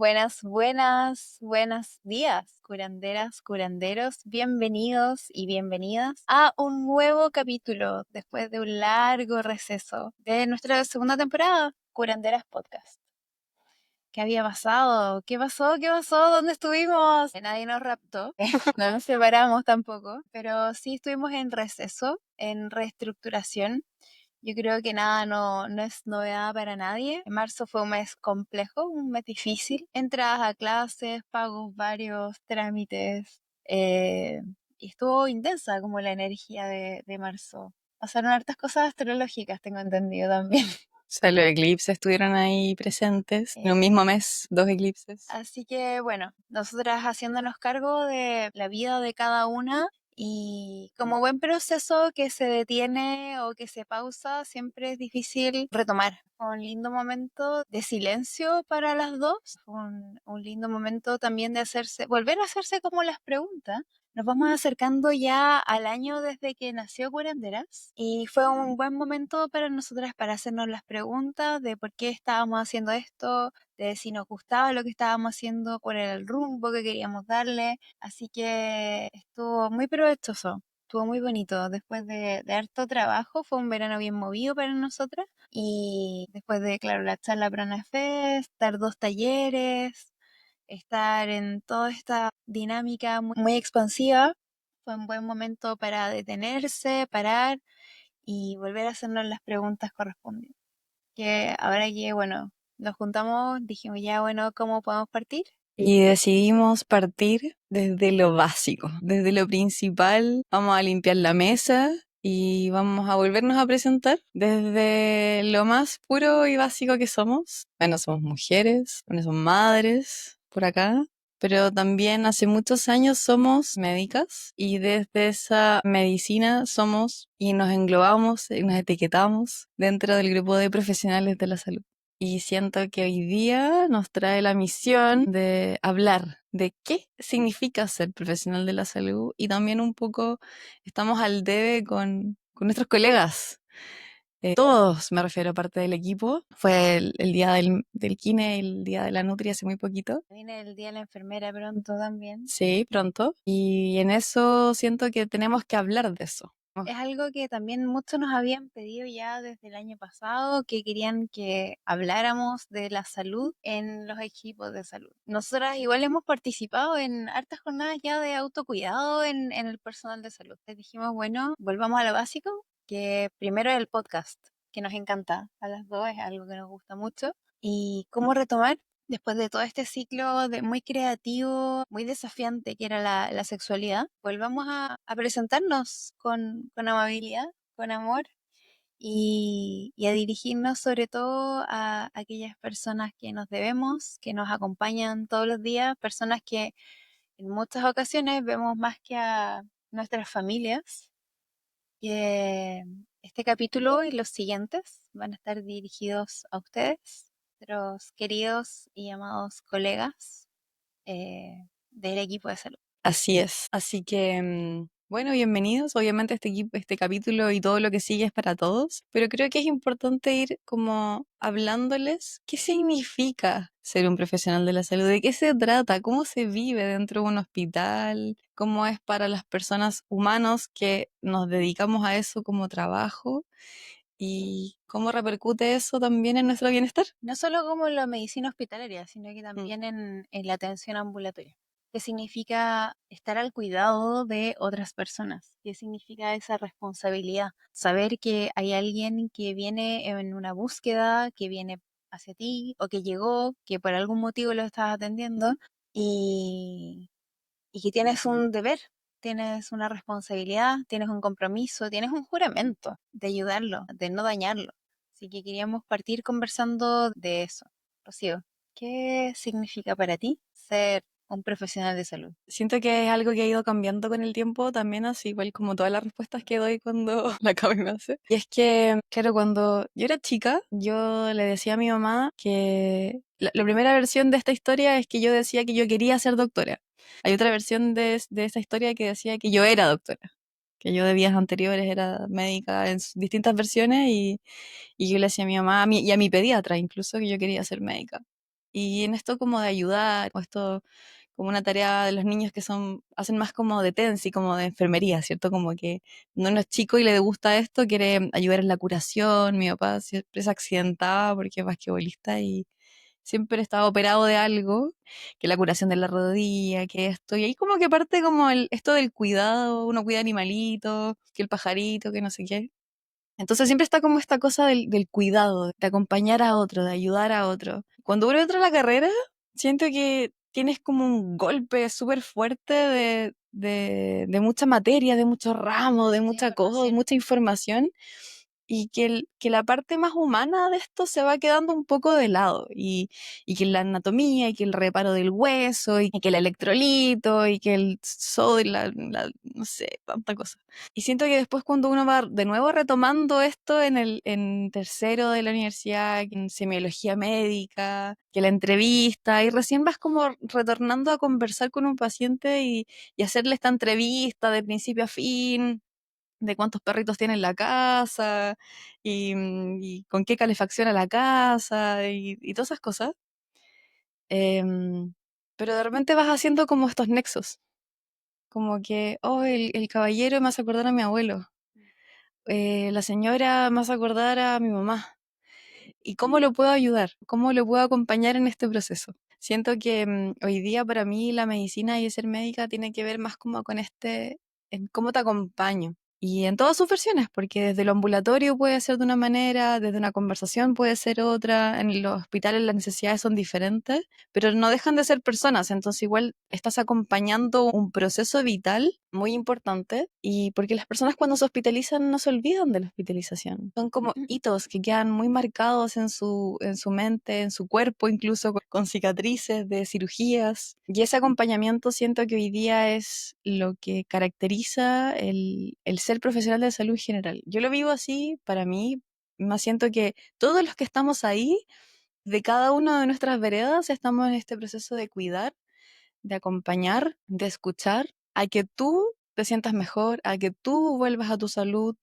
Buenos días, curanderas, curanderos. Bienvenidos y bienvenidas a un nuevo capítulo después de un largo receso de nuestra segunda temporada, Curanderas Podcast. ¿Qué había pasado? ¿Qué pasó? ¿Qué pasó? ¿Dónde estuvimos? Nadie nos raptó, no nos separamos tampoco, pero sí estuvimos en receso, en reestructuración. Yo creo que nada, no es novedad para nadie. Marzo fue un mes complejo, un mes difícil. Entradas a clases, pagos varios, trámites. Y estuvo intensa como la energía de marzo. Pasaron hartas cosas astrológicas, tengo entendido también. O sea, los eclipses estuvieron ahí presentes. En un mismo mes, dos eclipses. Así que bueno, nosotras haciéndonos cargo de la vida de cada una y como buen proceso que se detiene o que se pausa, siempre es difícil retomar. Fue un lindo momento de silencio para las dos, fue un lindo momento también de hacerse, volver a hacerse como las preguntas. Nos vamos acercando ya al año desde que nació Curanderas y fue un buen momento para nosotras para hacernos las preguntas de por qué estábamos haciendo esto, de si nos gustaba lo que estábamos haciendo, cuál era el rumbo que queríamos darle. Así que estuvo muy provechoso, estuvo muy bonito. Después de harto trabajo, fue un verano bien movido para nosotras. Y después de, claro, la charla Prana Fest, dar dos talleres, estar en toda esta dinámica muy expansiva, fue un buen momento para detenerse, parar y volver a hacernos las preguntas correspondientes. Que ahora que, bueno, nos juntamos, dijimos ya, bueno, ¿cómo podemos partir? Y decidimos partir desde lo básico, desde lo principal. Vamos a limpiar la mesa y vamos a volvernos a presentar desde lo más puro y básico que somos. Bueno, somos mujeres, bueno, somos madres por acá, pero también hace muchos años somos médicas y desde esa medicina somos y nos englobamos y nos etiquetamos dentro del grupo de profesionales de la salud. Y siento que hoy día nos trae la misión de hablar de qué significa ser profesional de la salud y también un poco estamos al debe con nuestros colegas. Todos, me refiero, parte del equipo. Fue el día del kine, el día de la nutria hace muy poquito. Viene el día de la enfermera pronto también. Sí, pronto. Y en eso siento que tenemos que hablar de eso. Es algo que también muchos nos habían pedido ya desde el año pasado, que querían que habláramos de la salud en los equipos de salud. Nosotras igual hemos participado en hartas jornadas ya de autocuidado en el personal de salud. Les dijimos, bueno, volvamos a lo básico, que primero el podcast, que nos encanta a las dos, es algo que nos gusta mucho. Y cómo retomar después de todo este ciclo muy creativo, muy desafiante que era la sexualidad, volvamos a presentarnos con amabilidad, con amor y a dirigirnos sobre todo a aquellas personas que nos debemos, que nos acompañan todos los días, personas que en muchas ocasiones vemos más que a nuestras familias. Que este capítulo y los siguientes van a estar dirigidos a ustedes, nuestros queridos y amados colegas del equipo de salud. Así es. Así que, bueno, bienvenidos. Obviamente este capítulo y todo lo que sigue es para todos, pero creo que es importante ir como hablándoles qué significa ser un profesional de la salud, de qué se trata, cómo se vive dentro de un hospital, cómo es para las personas humanos que nos dedicamos a eso como trabajo y cómo repercute eso también en nuestro bienestar. No solo como en la medicina hospitalaria, sino que Mm. también en la atención ambulatoria. ¿Qué significa estar al cuidado de otras personas? ¿Qué significa esa responsabilidad? Saber que hay alguien que viene en una búsqueda, que viene hacia ti o que llegó, que por algún motivo lo estás atendiendo y, y que tienes un deber, tienes una responsabilidad, tienes un compromiso, tienes un juramento de ayudarlo, de no dañarlo. Así que queríamos partir conversando de eso. Rocío, ¿qué significa para ti ser un profesional de salud? Siento que es algo que ha ido cambiando con el tiempo también, así igual como todas las respuestas que doy cuando la acabo y me hace. Y es que, claro, cuando yo era chica, yo le decía a mi mamá que la primera versión de esta historia es que yo decía que yo quería ser doctora. Hay otra versión de esta historia que decía que yo era doctora, que yo de vidas anteriores era médica en distintas versiones y yo le decía a mi mamá y a mi pediatra incluso que yo quería ser médica. Y en esto como de ayudar, o esto como una tarea de los niños que hacen más como de TENS y como de enfermería, ¿cierto? Como que cuando uno es chico y le gusta esto, quiere ayudar en la curación. Mi papá siempre se accidentaba porque es basquetbolista y siempre estaba operado de algo, que la curación de la rodilla, que esto, y ahí como que parte como esto del cuidado, uno cuida animalitos, que el pajarito, que no sé qué. Entonces siempre está como esta cosa del cuidado, de acompañar a otro, de ayudar a otro. Cuando uno entra a la carrera, siento que tienes como un golpe súper fuerte de mucha materia, de muchos ramos, de Mucha mucha cosa, de información. mucha información, y que la parte más humana de esto se va quedando un poco de lado, y que la anatomía, y que el reparo del hueso, y que el electrolito, y que el sodio, no sé, tanta cosa. Y siento que después cuando uno va de nuevo retomando esto en tercero de la universidad, en semiología médica, que la entrevista, y recién vas como retornando a conversar con un paciente y hacerle esta entrevista de principio a fin, de cuántos perritos tiene en la casa, y con qué calefacciona la casa, y todas esas cosas. Em, pero de repente vas haciendo como estos nexos, como que, oh, el caballero me hace acordar a mi abuelo, la señora me hace acordar a mi mamá. ¿Y cómo lo puedo ayudar? ¿Cómo lo puedo acompañar en este proceso? Siento que hoy día para mí la medicina y el ser médica tiene que ver más como con en cómo te acompaño. Y en todas sus versiones, porque desde lo ambulatorio puede ser de una manera, desde una conversación puede ser otra, en los hospitales las necesidades son diferentes, pero no dejan de ser personas, entonces igual estás acompañando un proceso vital muy importante, y porque las personas cuando se hospitalizan no se olvidan de la hospitalización, son como hitos que quedan muy marcados en su mente, en su cuerpo, incluso con cicatrices de cirugías, y ese acompañamiento siento que hoy día es lo que caracteriza el ser profesional de salud en general. Yo lo vivo así, para mí, más siento que todos los que estamos ahí, de cada una de nuestras veredas, estamos en este proceso de cuidar, de acompañar, de escuchar, a que tú te sientas mejor, a que tú vuelvas a tu salud,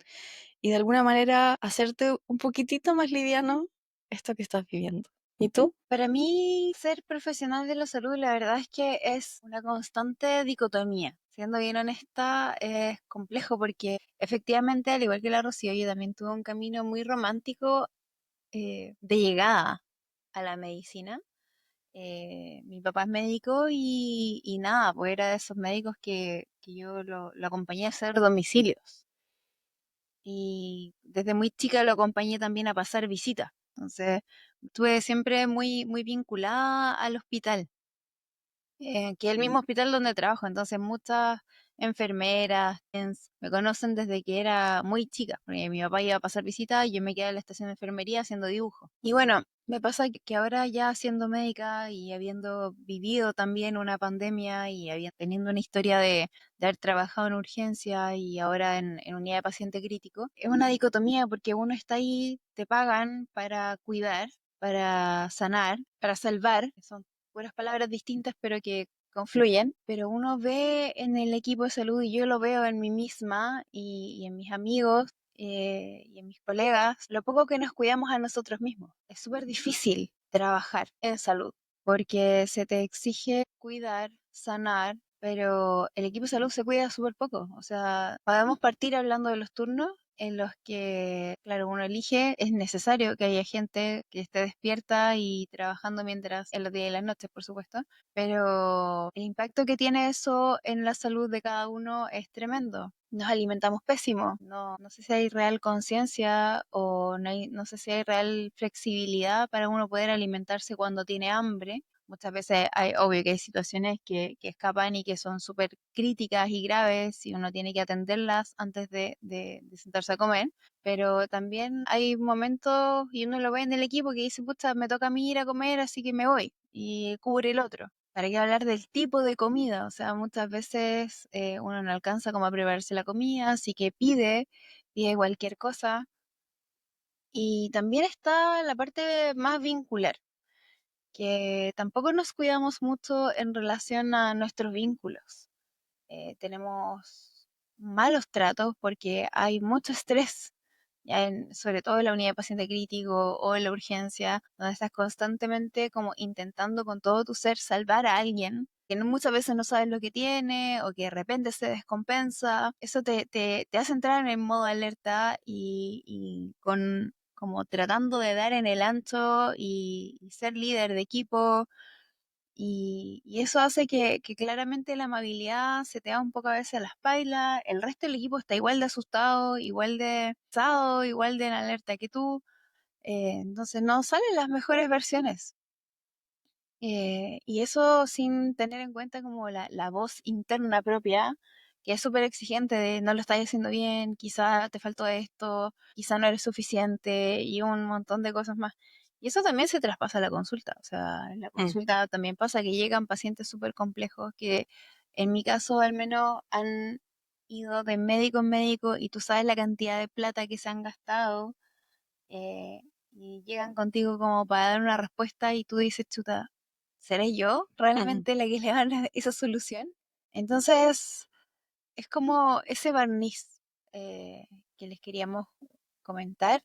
y de alguna manera hacerte un poquitito más liviano esto que estás viviendo. ¿Y tú? Para mí, ser profesional de la salud, la verdad es que es una constante dicotomía. Siendo bien honesta, es complejo porque efectivamente, al igual que la Rocío, yo también tuve un camino muy romántico de llegada a la medicina. Mi papá es médico y nada, pues era de esos médicos que yo lo acompañé a hacer domicilios. Y desde muy chica lo acompañé también a pasar visitas. Entonces, estuve siempre muy vinculada al hospital, que es el mismo hospital donde trabajo. Entonces, muchas enfermeras me conocen desde que era muy chica, porque mi papá iba a pasar visita y yo me quedaba en la estación de enfermería haciendo dibujo. Y bueno, me pasa que ahora ya siendo médica y habiendo vivido también una pandemia y teniendo una historia de haber trabajado en urgencia y ahora en unidad de paciente crítico, es una dicotomía porque uno está ahí, te pagan para cuidar, para sanar, para salvar, que son puras palabras distintas pero que confluyen, pero uno ve en el equipo de salud y yo lo veo en mí misma y en mis amigos y en mis colegas, lo poco que nos cuidamos a nosotros mismos. Es súper difícil trabajar en salud porque se te exige cuidar, sanar, pero el equipo de salud se cuida súper poco. O sea, podemos partir hablando de los turnos en los que, claro, uno elige, es necesario que haya gente que esté despierta y trabajando mientras en los días y las noches, por supuesto, pero el impacto que tiene eso en la salud de cada uno es tremendo. Nos alimentamos pésimo, no sé si hay real conciencia o no sé si hay real flexibilidad para uno poder alimentarse cuando tiene hambre. Muchas veces hay, obvio que hay situaciones que escapan y que son súper críticas y graves y uno tiene que atenderlas antes de sentarse a comer, pero también hay momentos y uno lo ve en el equipo que dice, pucha, me toca a mí ir a comer, así que me voy y cubre el otro. ¿Para qué hablar del tipo de comida? O sea, muchas veces uno no alcanza como a prepararse la comida, así que pide cualquier cosa. Y también está la parte más vincular que tampoco nos cuidamos mucho en relación a nuestros vínculos. Tenemos malos tratos porque hay mucho estrés sobre todo en la unidad de paciente crítico o en la urgencia, donde estás constantemente como intentando con todo tu ser salvar a alguien que muchas veces no sabes lo que tiene o que de repente se descompensa. Eso te hace entrar en modo alerta y con como tratando de dar en el ancho y ser líder de equipo. Y eso hace que claramente la amabilidad se te va un poco a veces a la espalda. El resto del equipo está igual de asustado, igual de asado, igual de en alerta que tú. Entonces no salen las mejores versiones. Y eso sin tener en cuenta como la voz interna propia, que es súper exigente de no lo estás haciendo bien, quizá te faltó esto, quizá no eres suficiente y un montón de cosas más. Y eso también se traspasa a la consulta. O sea, en la Mm. consulta también pasa que llegan pacientes súper complejos que en mi caso al menos han ido de médico en médico y tú sabes la cantidad de plata que se han gastado eh, y llegan contigo como para dar una respuesta y tú dices, chuta, ¿seré yo Mm. realmente la que le va a dar esa solución? Entonces, es como ese barniz que les queríamos comentar,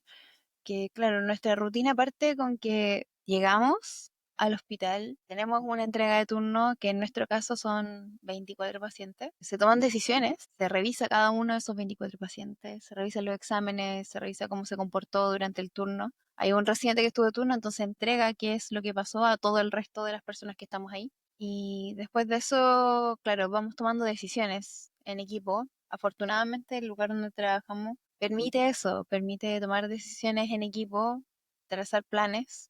que claro, nuestra rutina parte con que llegamos al hospital, tenemos una entrega de turno que en nuestro caso son 24 pacientes, se toman decisiones, se revisa cada uno de esos 24 pacientes, se revisan los exámenes, se revisa cómo se comportó durante el turno. Hay un residente que estuvo de turno, entonces entrega qué es lo que pasó a todo el resto de las personas que estamos ahí. Y después de eso, claro, vamos tomando decisiones en equipo. Afortunadamente, el lugar donde trabajamos permite eso, permite tomar decisiones en equipo, trazar planes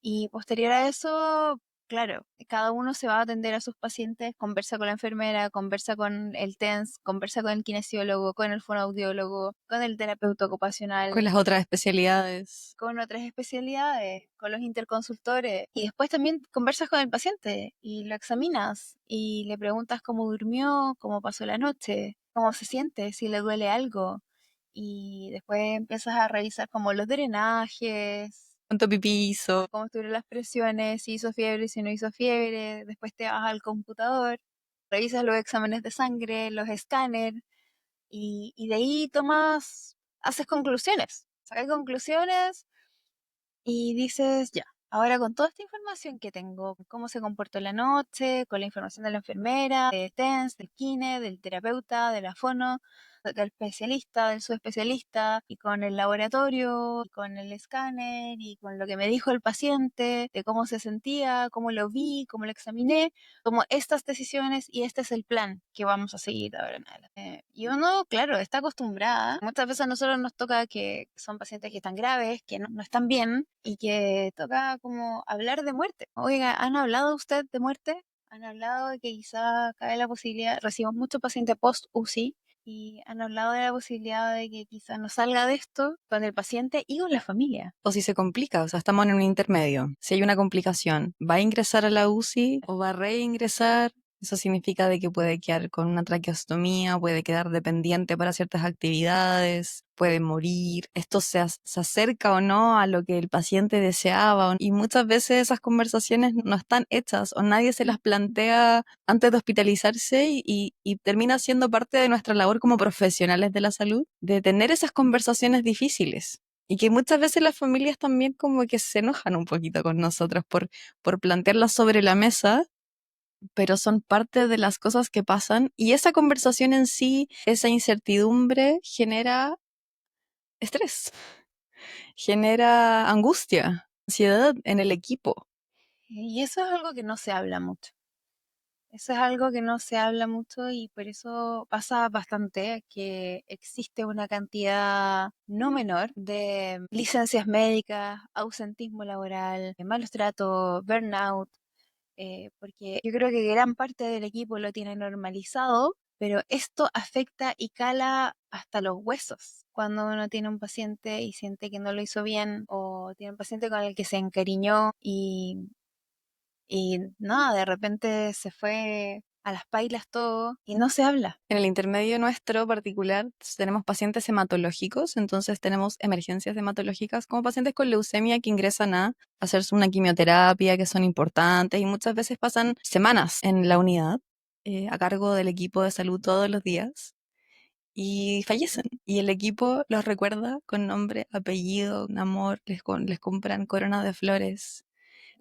y posterior a eso, claro, cada uno se va a atender a sus pacientes, conversa con la enfermera, conversa con el TENS, conversa con el kinesiólogo, con el fonoaudiólogo, con el terapeuta Con ocupacional, las otras especialidades. con otras especialidades, con los interconsultores. Y después también conversas con el paciente y lo examinas y le preguntas cómo durmió, cómo pasó la noche, cómo se siente, si le duele algo. Y después empiezas a revisar como los drenajes, ¿Cuánto pipí hizo? cómo estuvieron las presiones, si hizo fiebre, si no hizo fiebre. Después te vas al computador, revisas los exámenes de sangre, los escáneres y de ahí tomas, haces conclusiones. Sacas conclusiones y dices, ya, ahora con toda esta información que tengo, cómo se comportó la noche, con la información de la enfermera, de TENS, del kine, del terapeuta, de la fono, del especialista, del subespecialista, y con el laboratorio, y con el escáner, y con lo que me dijo el paciente, de cómo se sentía, cómo lo vi, cómo lo examiné, tomo estas decisiones y este es el plan que vamos a seguir ahora en adelante. Y uno, claro, está acostumbrada. Muchas veces a nosotros nos toca que son pacientes que están graves, que no están bien y que toca como hablar de muerte. Oiga, ¿han hablado usted de muerte? ¿Han hablado de que quizá cabe la posibilidad, recibimos muchos pacientes post-UCI y han hablado de la posibilidad de que quizá no salga de esto con el paciente y con la familia? O si se complica, o sea, estamos en un intermedio. Si hay una complicación, ¿va a ingresar a la UCI o va a reingresar? Eso significa de que puede quedar con una traqueostomía, puede quedar dependiente para ciertas actividades, puede morir. Esto se acerca o no a lo que el paciente deseaba. Y muchas veces esas conversaciones no están hechas o nadie se las plantea antes de hospitalizarse y termina siendo parte de nuestra labor como profesionales de la salud, de tener esas conversaciones difíciles. Y que muchas veces las familias también como que se enojan un poquito con nosotros por plantearlas sobre la mesa, pero son parte de las cosas que pasan y esa conversación en sí, esa incertidumbre genera estrés, genera angustia, ansiedad en el equipo. Y eso es algo que no se habla mucho. Eso es algo que no se habla mucho y por eso pasa bastante que existe una cantidad no menor de licencias médicas, ausentismo laboral, malos tratos, burnout, porque yo creo que gran parte del equipo lo tiene normalizado, pero esto afecta y cala hasta los huesos. Cuando uno tiene un paciente y siente que no lo hizo bien o tiene un paciente con el que se encariñó y nada, de repente se fue a las pailas todo y no se habla. En el intermedio nuestro particular tenemos pacientes hematológicos, entonces tenemos emergencias hematológicas como pacientes con leucemia que ingresan a hacerse una quimioterapia, que son importantes y muchas veces pasan semanas en la unidad a cargo del equipo de salud todos los días. y fallecen. Y el equipo los recuerda con nombre, apellido, amor, les compran coronas de flores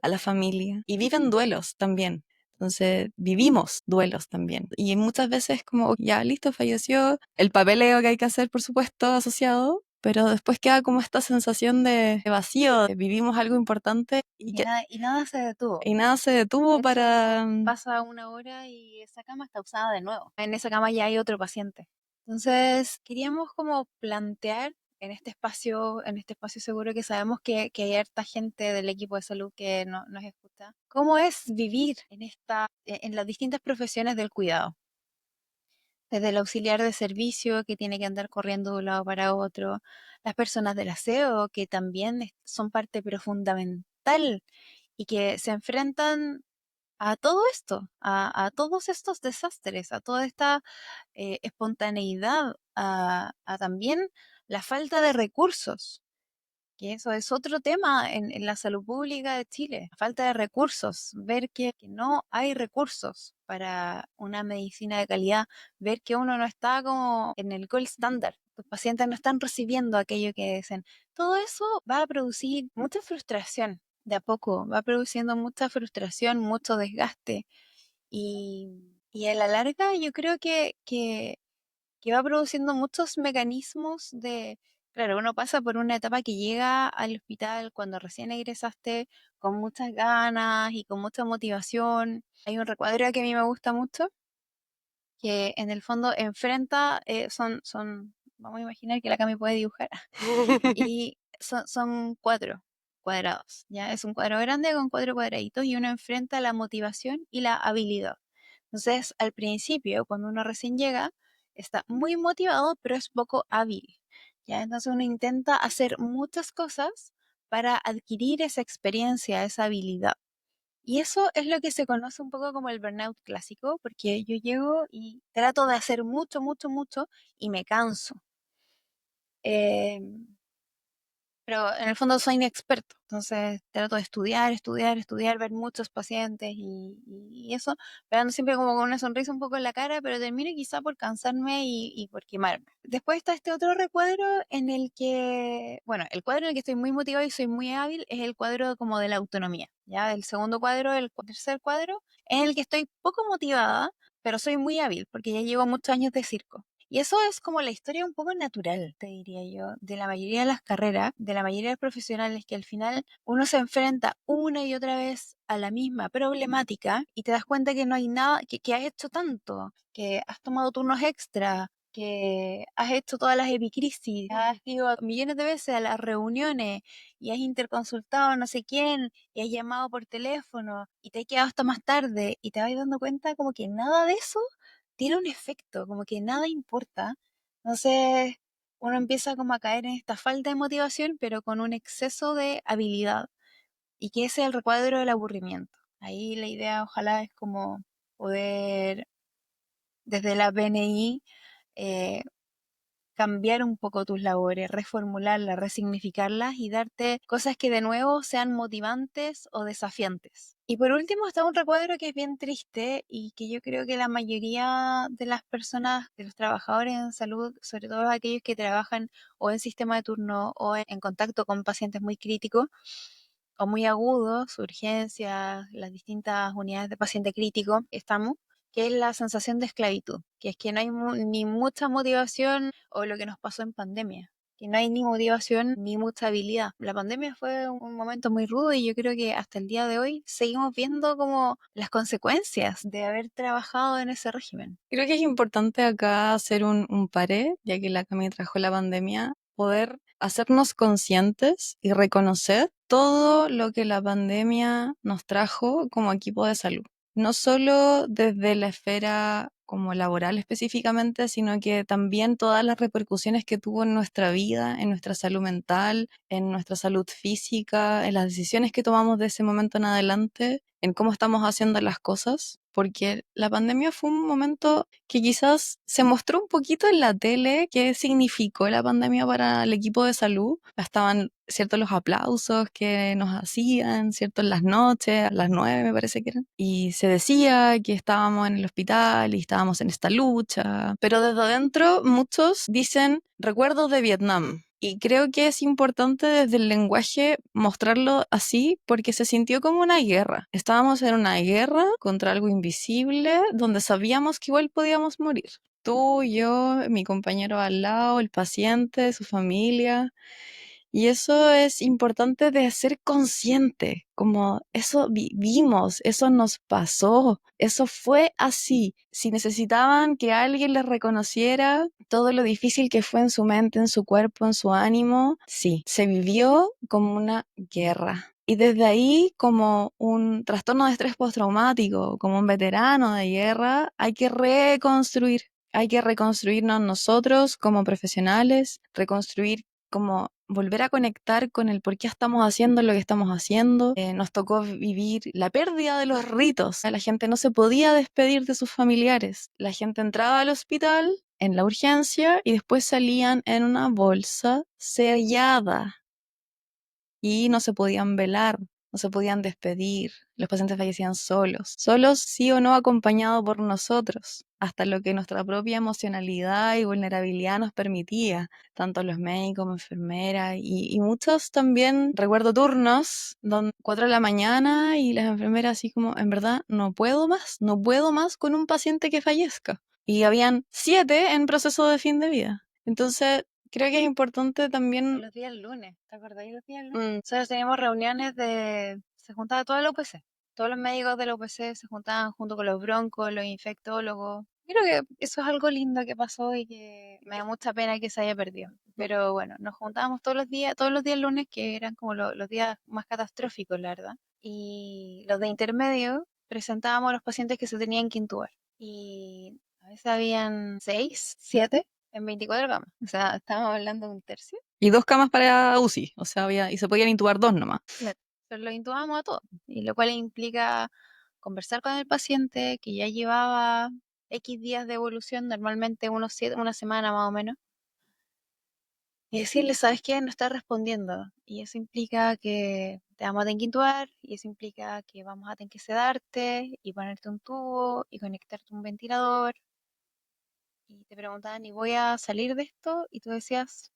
a la familia y viven duelos también. Entonces, vivimos duelos también. Y muchas veces como, ya, listo, falleció, el papeleo que hay que hacer, por supuesto, asociado, pero después queda como esta sensación de vacío, de vivimos algo importante Y nada se detuvo. y nada se De detuvo hecho, para... pasa una hora y esa cama está usada de nuevo. En esa cama ya hay otro paciente. Entonces, queríamos como plantear en este espacio seguro que sabemos que hay harta gente del equipo de salud que nos escucha, cómo es vivir en las distintas profesiones del cuidado. Desde el auxiliar de servicio que tiene que andar corriendo de un lado para otro, las personas del aseo que también son parte pero fundamental y que se enfrentan a todo esto, a todos estos desastres, a toda esta espontaneidad, a también la falta de recursos, que eso es otro tema en la salud pública de Chile, falta de recursos, ver que no hay recursos para una medicina de calidad, ver que uno no está como en el gold standard, los pacientes no están recibiendo aquello que dicen. Todo eso va a producir mucha frustración. De a poco va produciendo mucha frustración, mucho desgaste y, y a la larga yo creo que va produciendo muchos mecanismos de, claro, uno pasa por una etapa que llega al hospital cuando recién egresaste con muchas ganas y con mucha motivación. Hay un recuadro que a mí me gusta mucho, que en el fondo enfrenta, vamos a imaginar que la Cami puede dibujar, y son cuatro cuadrados, ¿ya? Es un cuadro grande con cuatro cuadraditos y uno enfrenta la motivación y la habilidad. Entonces, al principio, cuando uno recién llega, está muy motivado, pero es poco hábil, ¿ya? Entonces uno intenta hacer muchas cosas para adquirir esa experiencia, esa habilidad. Y eso es lo que se conoce un poco como el burnout clásico, porque yo llego y trato de hacer mucho, mucho, mucho y me canso. Em, pero en el fondo soy inexperto, entonces trato de estudiar, estudiar, estudiar, ver muchos pacientes y eso, pero ando siempre como con una sonrisa un poco en la cara, pero termino quizá por cansarme y por quemarme. Después está este otro recuadro en el que, bueno, el cuadro en el que estoy muy motivado y soy muy hábil es el cuadro como de la autonomía, ¿ya? El segundo cuadro, tercer cuadro, en el que estoy poco motivada, pero soy muy hábil porque ya llevo muchos años de circo. Y eso es como la historia un poco natural, te diría yo, de la mayoría de las carreras, de la mayoría de los profesionales, que al final uno se enfrenta una y otra vez a la misma problemática y te das cuenta que no hay nada, que has hecho tanto, que has tomado turnos extra, que has hecho todas las epicrisis, has ido millones de veces a las reuniones y has interconsultado a no sé quién y has llamado por teléfono y te has quedado hasta más tarde y te vas dando cuenta como que nada de eso tiene un efecto, como que nada importa. Entonces uno empieza como a caer en esta falta de motivación, pero con un exceso de habilidad. Y que ese es el recuadro del aburrimiento. Ahí la idea ojalá es como poder desde la PNI cambiar un poco tus labores, reformularlas, resignificarlas y darte cosas que de nuevo sean motivantes o desafiantes. Y por último está un recuadro que es bien triste y que yo creo que la mayoría de las personas, de los trabajadores en salud, sobre todo aquellos que trabajan o en sistema de turno o en contacto con pacientes muy críticos, o muy agudos, urgencias, las distintas unidades de paciente crítico, estamos, que es la sensación de esclavitud, que es que no hay ni mucha motivación o lo que nos pasó en pandemia, que no hay ni motivación ni mucha habilidad. La pandemia fue un momento muy rudo y yo creo que hasta el día de hoy seguimos viendo como las consecuencias de haber trabajado en ese régimen. Creo que es importante acá hacer un paré, ya que la Cami trajo la pandemia, poder hacernos conscientes y reconocer todo lo que la pandemia nos trajo como equipo de salud. No solo desde la esfera como laboral específicamente, sino que también todas las repercusiones que tuvo en nuestra vida, en nuestra salud mental, en nuestra salud física, en las decisiones que tomamos de ese momento en adelante, en cómo estamos haciendo las cosas, porque la pandemia fue un momento que quizás se mostró un poquito en la tele qué significó la pandemia para el equipo de salud. Estaban ¿cierto? Los aplausos que nos hacían, ¿cierto? En las noches, a las 9 me parece que eran. Y se decía que estábamos en el hospital y estábamos en esta lucha. Pero desde adentro muchos dicen recuerdos de Vietnam. Y creo que es importante desde el lenguaje mostrarlo así porque se sintió como una guerra. Estábamos en una guerra contra algo invisible donde sabíamos que igual podíamos morir. Tú, yo, mi compañero al lado, el paciente, su familia. Y eso es importante de ser consciente, como eso vivimos, eso nos pasó, eso fue así. Si necesitaban que alguien les reconociera todo lo difícil que fue en su mente, en su cuerpo, en su ánimo, sí, se vivió como una guerra. Y desde ahí, como un trastorno de estrés postraumático, como un veterano de guerra, hay que reconstruir. Hay que reconstruirnos nosotros como profesionales, reconstruir como volver a conectar con el por qué estamos haciendo lo que estamos haciendo. Nos tocó vivir la pérdida de los ritos. La gente no se podía despedir de sus familiares. La gente entraba al hospital en la urgencia y después salían en una bolsa sellada y no se podían velar, no se podían despedir. Los pacientes fallecían solos, solos sí o no acompañados por nosotros, hasta lo que nuestra propia emocionalidad y vulnerabilidad nos permitía, tanto los médicos como enfermeras y muchos también, recuerdo turnos, donde 4 de la mañana y las enfermeras así como, en verdad, no puedo más, no puedo más con un paciente que fallezca. Y habían 7 en proceso de fin de vida. Entonces, creo que es importante también. Los días lunes, ¿te acordáis los días lunes? Nosotros teníamos reuniones se juntaba toda la UPC. Todos los médicos de la UPC se juntaban junto con los broncos, los infectólogos. Creo que eso es algo lindo que pasó y que me da mucha pena que se haya perdido. Pero bueno, nos juntábamos todos los días lunes, que eran como los días más catastróficos, la verdad. Y los de intermedio presentábamos a los pacientes que se tenían que intubar. Y a veces habían 6, 7 en 24 camas. O sea, estábamos hablando de un tercio. Y 2 camas para UCI, o sea, y se podían intubar 2 nomás. Claro. Pero lo intubamos a todos. Y lo cual implica conversar con el paciente que ya llevaba X días de evolución, normalmente una semana más o menos, y decirle, ¿sabes qué? No está respondiendo. Y eso implica que te vamos a tener que intubar, y eso implica que vamos a tener que sedarte, y ponerte un tubo, y conectarte a un ventilador. Y te preguntaban, ¿y voy a salir de esto? Y tú decías,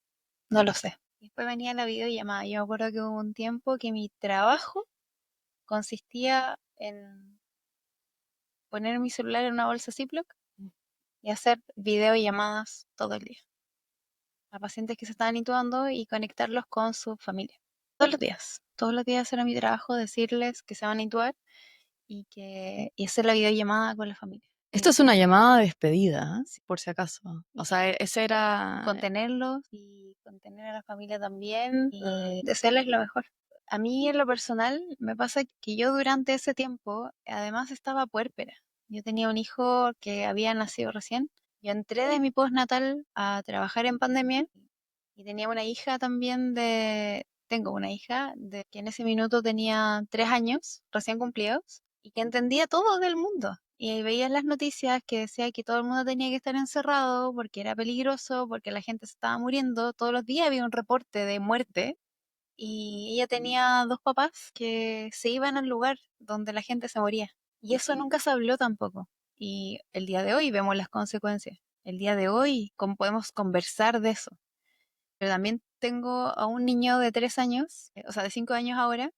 no lo sé. Y después venía la videollamada. Yo me acuerdo que hubo un tiempo que mi trabajo consistía en poner mi celular en una bolsa Ziploc y hacer videollamadas todo el día a pacientes que se estaban intubando y conectarlos con su familia. Todos los días era mi trabajo decirles que se van a intubar y hacer la videollamada con la familia. Esto es una llamada de despedida, ¿eh? Sí. Por si acaso. O sea, ese era. Contenerlos y contener a la familia también y desearles lo mejor. A mí en lo personal me pasa que yo durante ese tiempo además estaba puérpera. Yo tenía un hijo que había nacido recién. Yo entré de mi postnatal a trabajar en pandemia y tenía una hija también tengo una hija que en ese minuto tenía 3 años recién cumplidos y que entendía todo del mundo. Y ahí veía en las noticias que decía que todo el mundo tenía que estar encerrado porque era peligroso, porque la gente se estaba muriendo. Todos los días había un reporte de muerte y ella tenía dos papás que se iban al lugar donde la gente se moría. Y eso nunca se habló tampoco. Y el día de hoy vemos las consecuencias. El día de hoy, cómo podemos conversar de eso. Pero también tengo a un niño de 3 años, o sea, de 5 años ahora,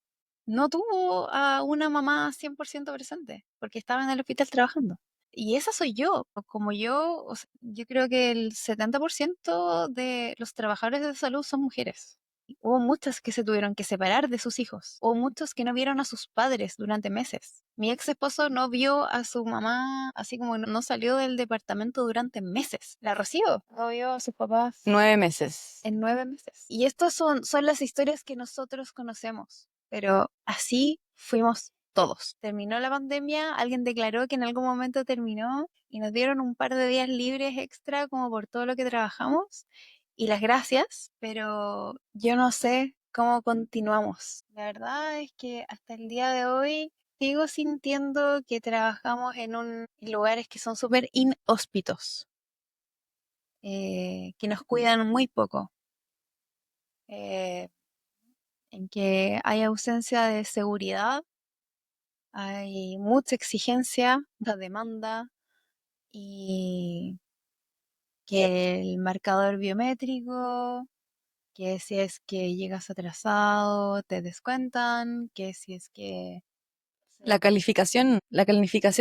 no tuvo a una mamá 100% presente, porque estaba en el hospital trabajando. Y esa soy yo, como yo, o sea, yo creo que el 70% de los trabajadores de salud son mujeres. Hubo muchas que se tuvieron que separar de sus hijos, o muchos que no vieron a sus padres durante meses. Mi ex esposo no vio a su mamá, así como no salió del departamento durante meses. La Rocío no vio a sus papás 9 meses. en 9 meses. Y estas son las historias que nosotros conocemos, pero así fuimos todos. Terminó la pandemia, alguien declaró que en algún momento terminó y nos dieron un par de días libres extra como por todo lo que trabajamos y las gracias, pero yo no sé cómo continuamos. La verdad es que hasta el día de hoy sigo sintiendo que trabajamos en lugares que son súper inhóspitos, que nos cuidan muy poco. Eh, en que hay ausencia de seguridad, hay mucha exigencia, mucha demanda y que el marcador biométrico, que si es que llegas atrasado te descuentan, que si es que... La calificación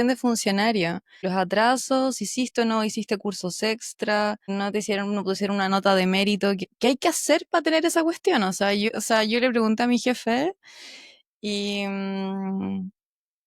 de funcionario, los atrasos, hiciste o no hiciste cursos extra, no te hicieron, no pusieron una nota de mérito. ¿Qué hay que hacer para tener esa cuestión? O sea, yo le pregunté a mi jefe y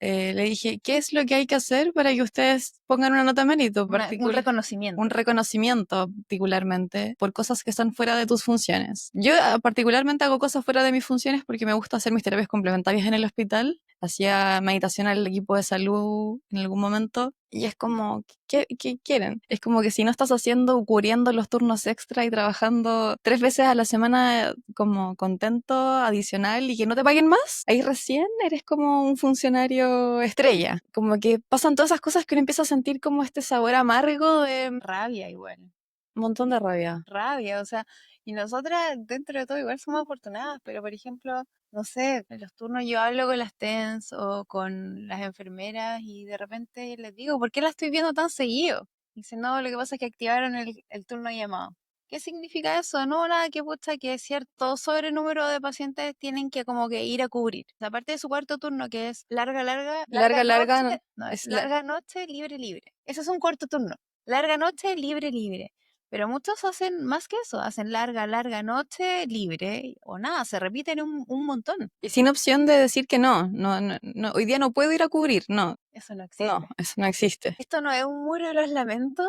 le dije, ¿qué es lo que hay que hacer para que ustedes pongan una nota de mérito Un particular? Un reconocimiento. reconocimiento particularmente por cosas que están fuera de tus funciones. Yo particularmente hago cosas fuera de mis funciones porque me gusta hacer mis terapias complementarias en el hospital. Hacía meditación al equipo de salud en algún momento y es como, ¿qué quieren? Es como que si no estás haciendo, cubriendo los turnos extra y trabajando 3 veces a la semana como contento, adicional y que no te paguen más, ahí recién eres como un funcionario estrella. Como que pasan todas esas cosas que uno empieza a sentir como este sabor amargo de un Rabia igual. montón de rabia. Rabia, o sea, y nosotras dentro de todo igual somos afortunadas, pero por ejemplo, no sé, en los turnos yo hablo con las TENS o con las enfermeras y de repente les digo, ¿por qué la estoy viendo tan seguido? Y dicen, no, lo que pasa es que activaron el turno llamado. ¿Qué significa eso? No, nada, que pucha, que cierto sobrenúmero de pacientes tienen que como que ir a cubrir. O sea, aparte de su cuarto turno, que es larga Larga, larga, noche, no, es es la- larga noche, libre, libre. Ese es un cuarto turno. Larga noche, libre, libre. Pero muchos hacen más que eso, hacen larga noche libre o nada, se repiten un montón. y sin opción de decir que no, no, no, no, hoy día no puedo ir a cubrir, no, Eso no no, existe. eso no existe. Esto no es un muro de los lamentos,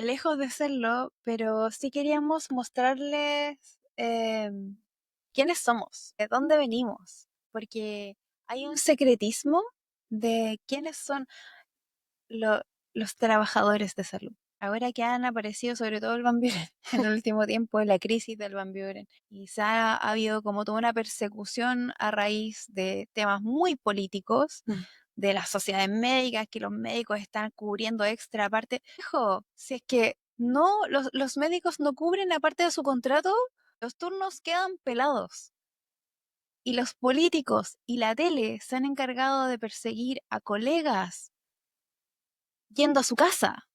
lejos de serlo, pero sí queríamos mostrarles quiénes somos, de dónde venimos, porque hay un secretismo de quiénes son lo- los trabajadores de salud. Ahora que han aparecido sobre todo el Van Buren en el último tiempo, la crisis del Van Buren, y ha habido como toda una persecución a raíz de temas muy políticos, de las sociedades médicas, que los médicos están cubriendo extra aparte. Hijo, si es que no, los médicos no cubren aparte de su contrato, los turnos quedan pelados. Y los políticos y la tele se han encargado de perseguir a colegas yendo a su casa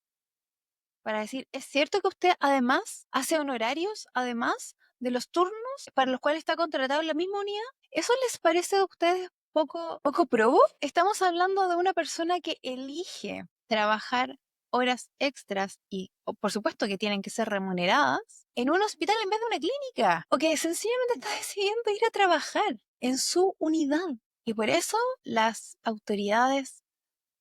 para decir, ¿es cierto que usted además hace honorarios, además de los turnos para los cuales está contratado en la misma unidad? ¿Eso les parece a ustedes poco probo? Estamos hablando de una persona que elige trabajar horas extras y, por supuesto, que tienen que ser remuneradas en un hospital en vez de una clínica, o que sencillamente está decidiendo ir a trabajar en su unidad. Y por eso las autoridades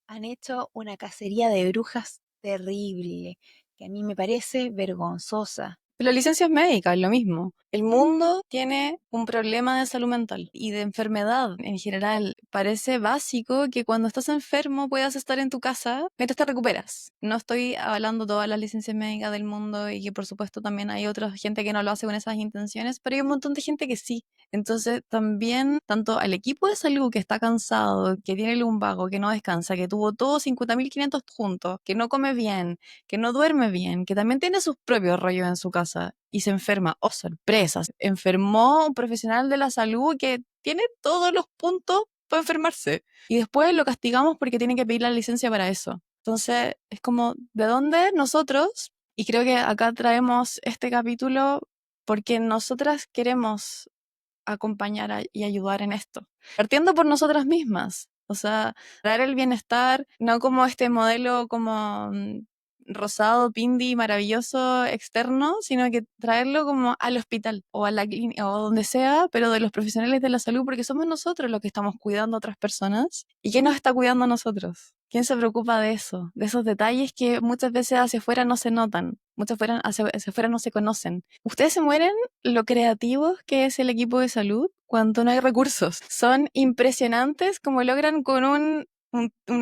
han hecho una cacería de brujas terrible, que a mí me parece vergonzosa. La licencia es médica, es lo mismo. El mundo tiene un problema de salud mental y de enfermedad en general. Parece básico que cuando estás enfermo puedas estar en tu casa mientras te recuperas. No estoy avalando todas las licencias médicas del mundo y que por supuesto también hay otra gente que no lo hace con esas intenciones, pero hay un montón de gente que sí. Entonces también, tanto al equipo de salud que está cansado, que tiene lumbago, que no descansa, que tuvo todos 50.500 juntos, que no come bien, que no duerme bien, que también tiene sus propios rollos en su casa y se enferma, oh sorpresas, enfermó un profesional de la salud que tiene todos los puntos para enfermarse y después lo castigamos porque tiene que pedir la licencia para eso. Entonces es como, ¿de dónde nosotros? Y creo que acá traemos este capítulo porque nosotras queremos acompañar y ayudar en esto. Partiendo por nosotras mismas. O sea, dar el bienestar, no como este modelo como rosado, pindi, maravilloso, externo, sino que traerlo como al hospital o a la clínica o donde sea, pero de los profesionales de la salud, porque somos nosotros los que estamos cuidando a otras personas. ¿Y quién nos está cuidando a nosotros? ¿Quién se preocupa de eso? De esos detalles que muchas veces hacia afuera no se notan, muchas hacia afuera no se conocen. Ustedes se mueren lo creativos que es el equipo de salud cuando no hay recursos. Son impresionantes como logran con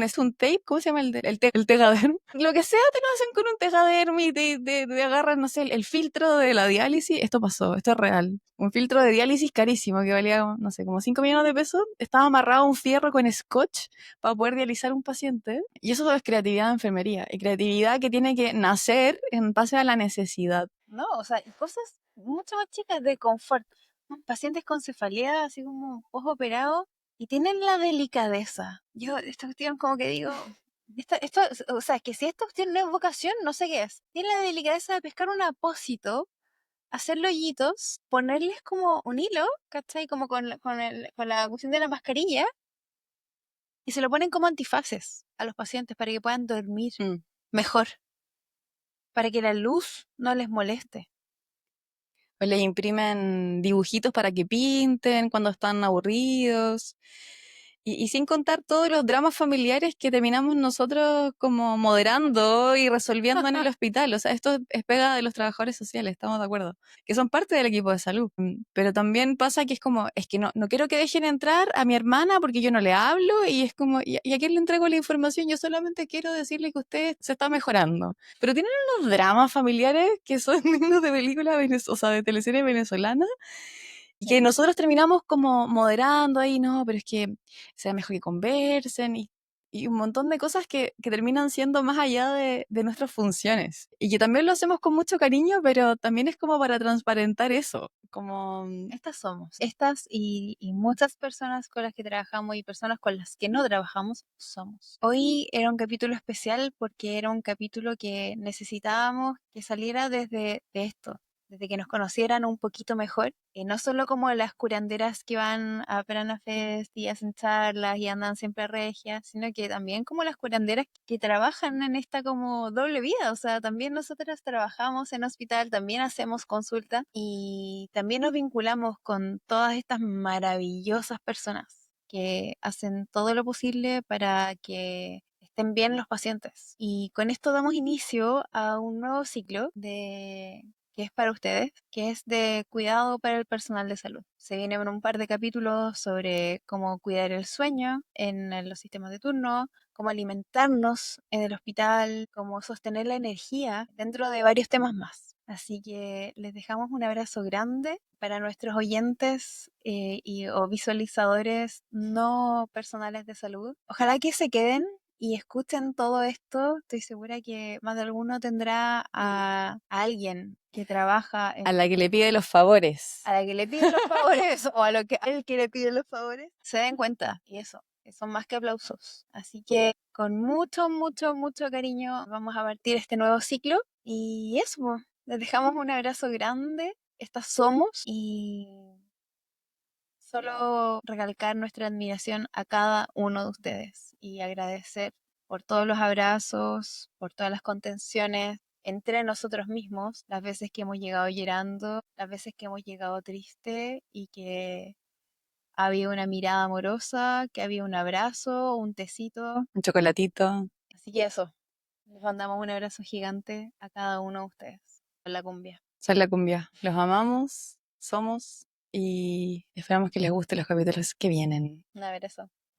es un tape, ¿cómo se llama el tegaderm? Lo que sea te lo hacen con un tegaderm y te agarran, no sé, el filtro de la diálisis. Esto pasó, esto es real. Un filtro de diálisis carísimo que valía, no sé, como 5 millones de pesos. Estaba amarrado a un fierro con scotch para poder dializar un paciente. Y eso es creatividad de enfermería. Y creatividad que tiene que nacer en base a la necesidad. No, o sea, y cosas mucho más chicas de confort. pacientes con cefalea, así como operado, y tienen la delicadeza. Yo, esta cuestión como que digo, esto, o sea, es que si esta cuestión no es vocación, no sé qué es. Tienen la delicadeza de pescar un apósito, hacerle hoyitos, ponerles como un hilo, ¿cachai? Como con la cuestión de la mascarilla, y se lo ponen como antifaces a los pacientes para que puedan dormir Mm. mejor, para que la luz no les moleste. O les imprimen dibujitos para que pinten cuando están aburridos. Y sin contar todos los dramas familiares que terminamos nosotros como moderando y resolviendo en el hospital. O sea, esto es pega de los trabajadores sociales, estamos de acuerdo, que son parte del equipo de salud. Pero también pasa que es como, es que no quiero que dejen entrar a mi hermana porque yo no le hablo y es como, ¿y a quién le entrego la información? Yo solamente quiero decirle que usted se está mejorando. Pero tienen unos dramas familiares que son dignos de película, o sea, de teleserie venezolana, y que nosotros terminamos como moderando ahí, no, pero es que sea mejor que conversen y un montón de cosas que terminan siendo más allá de nuestras funciones. Y que también lo hacemos con mucho cariño, pero también es como para transparentar eso, como... Estas somos, estas y muchas personas con las que trabajamos y personas con las que no trabajamos somos. Hoy era un capítulo especial porque era un capítulo que necesitábamos que saliera de esto, desde que nos conocieran un poquito mejor, y no solo como las curanderas que van a Prana Fest y hacen charlas y andan siempre regias, sino que también como las curanderas que trabajan en esta como doble vida. O sea, también nosotras trabajamos en hospital, también hacemos consulta y también nos vinculamos con todas estas maravillosas personas que hacen todo lo posible para que estén bien los pacientes. Y con esto damos inicio a un nuevo ciclo que es para ustedes, que es de cuidado para el personal de salud. Se vienen un par de capítulos sobre cómo cuidar el sueño en los sistemas de turno, cómo alimentarnos en el hospital, cómo sostener la energía, dentro de varios temas más. Así que les dejamos un abrazo grande para nuestros oyentes o visualizadores no personales de salud. Ojalá que se queden y escuchen todo esto. Estoy segura que más de alguno tendrá a alguien que trabaja A la que en le pide los favores. a la que le pide los favores o a lo que al que le pide los favores, se den cuenta. Y eso, que son más que aplausos. Así que con mucho, mucho, mucho cariño vamos a partir este nuevo ciclo. Y eso, po, les dejamos un abrazo grande. Estas somos y solo recalcar nuestra admiración a cada uno de ustedes y agradecer por todos los abrazos, por todas las contenciones entre nosotros mismos, las veces que hemos llegado llorando, las veces que hemos llegado triste y que había una mirada amorosa, que había un abrazo, un tecito. Un chocolatito. Así que eso, les mandamos un abrazo gigante a cada uno de ustedes. Con la cumbia. Sal la cumbia. Los amamos, somos y esperamos que les gusten los capítulos que vienen. Un abrazo.